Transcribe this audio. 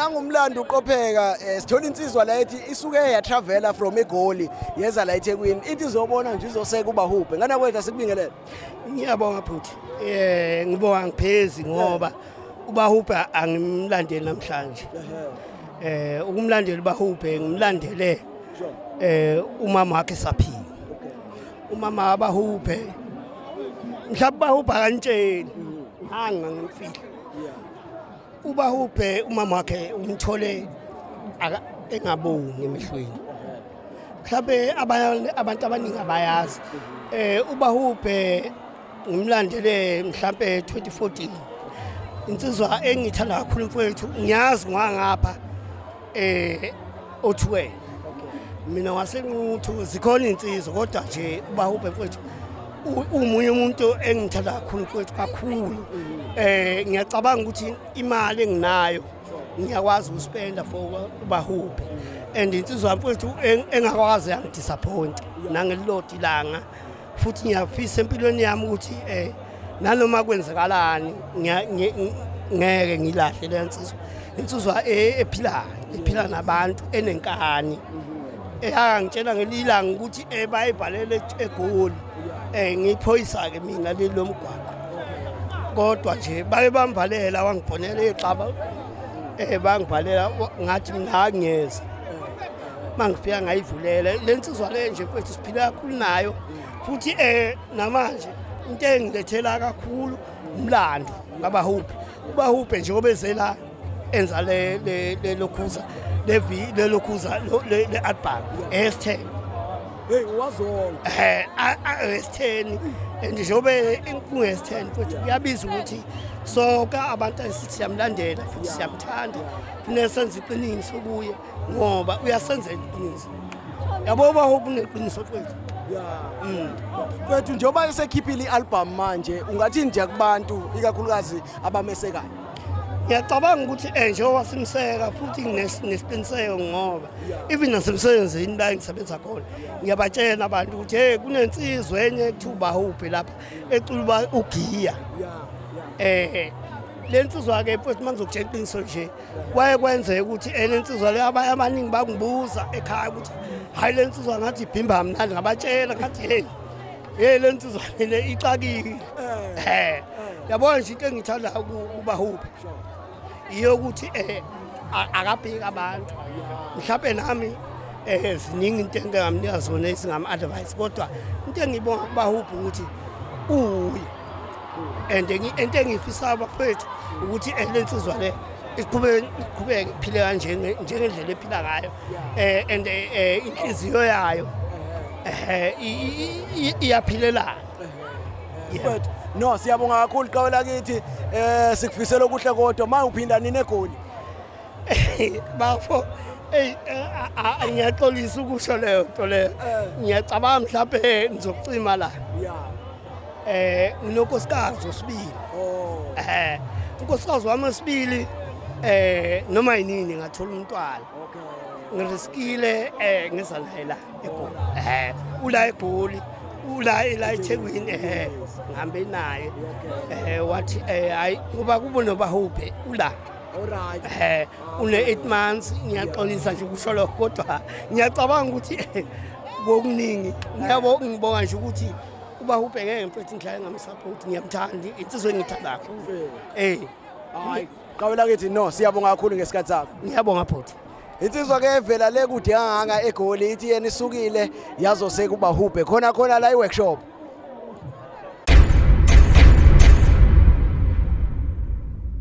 nangumlando uqopheka sithola insizwa la ethi isuke yatravela from eGoli yeza la eThekwini ithi izobona nje izoseka uBahubhe ngana kwethu sikubingelele. Ngiyabonga futhi ngibonga ngiphezi ngoba uBahubhe angimlandeli namhlanje. Ukumlandela uBahubhe ngimlandele umama wakhe saphila. Umama kaBahubhe mhlawumbe uBahubhe akantsheli hanga ngimfihla. uBahubhe umama wakhe umthole engaboni emehlweni. Mhlawumbe abantu abaningi abayazi. uBahubhe ngimlandele mhlawumbe 2014. Insizwa engithanda kakhulu mfowethu ngiyazi ngwangapha othwe. Mina wasenquthu zikhona insizwa kodwa nje uBahubhe mfowethu umunye umuntu engithanda kakhulu mfowethu kakhulu. Ngiyacabanga ukuthi imali enginayo ngiyakwazi uspenda for uBahubhe and insizwa mfowethu engakwazi yangidisappoint nangelilodi langa futhi ngiyafisa empilweni yami ukuthi nanoma kwenzakalani ngeke ngilahle le insizwa ephila nabantu enenkani ngitshela ngelilanga ukuthi bayibhalele eGoli ngiphoyisa ke mina lelo mgwaqo kodwa nje baye bamvalela wangibonela exaba bangibhalela ngathi mina ngiyeza mangifika ngayivulela lensizwa le nje mfethu siphila kakhulu nayo futhi namanje into engilethela kakhulu umlando kaBahubhe. uBahubhe nje obezela enza le lokhuza le lokhuza le album S10 hey wazonke S10 njengoba inkungu S10 futhi kuyabiza ukuthi sonke abantu esithi siyamlandela futhi siyamthanda kunesenza iqiniso kuye ngoba uyasenzela iqiniso yabo uBahubhe uneqiniso futhi Mfethu njengoba esekhiphile ialbum manje ungathi nje kubantu ikakhulukazi abamesekayo. Ngiyacabanga ukuthi njengoba simseka futhi nesiqiniseko ngoba even nasemsebenzini la engisebenza khona ngiyabatshela abantu ukuthi hey kunensizwe enye ethi uBahubhe lapha ecula ugiya. Lensizwa ke futhi manje ukutshela iqiniso nje kwaye kwenzeka ukuthi lensizwa le abaningi bangibuza ekhaya ukuthi hayi lensizwa ngathi ibhimba mnandi ngabatshela ngathi hey lensizwa le ixakile. Yabona nje into engithanda uBahubhe iyo ukuthi akabheka abantu mhlawumbe nami ziningi into engamnika zona esingama advice kodwa into engibonga kuBahubhe ukuthi uyi and into engifisa abafethu ukuthi lensizwa le iqhubeke iphile kanje njengendlela ephila ngayo and inhliziyo yayo iyaphilela. But no siyabonga kakhulu qawela kithi sikufisela okuhle kodwa manje uphinda nini eGoli bafo ngiyaxolisa ukusho leyo nto leyo ngiyacabanga mhlawumbe ngizokucima la nginonkosikazi osibili unkosikazi wami osibili noma yinini ngathola umntwana ngiriskile ngizalahela eGoli ula eGoli ula eThekwini ngihambe naye wathi hayi ngoba kubo noBahubhe ula alright une 8 months ngiyaxolisa nje ukusho lokho kodwa ngiyacabanga ukuthi ngokuningi ngibonga nje ukuthi uBahubhe ngeke mfethu ngihlale ngamsupport ngiyamthanda insizwe engithanda kakhulu hayi qawela kithi no siyabonga kakhulu ngesikhathi sakho. Ngiyabonga futhi insizwa ke evela le kude kangaka eGoli ithi yena isukile yazoseka uBahubhe khona la iworkshop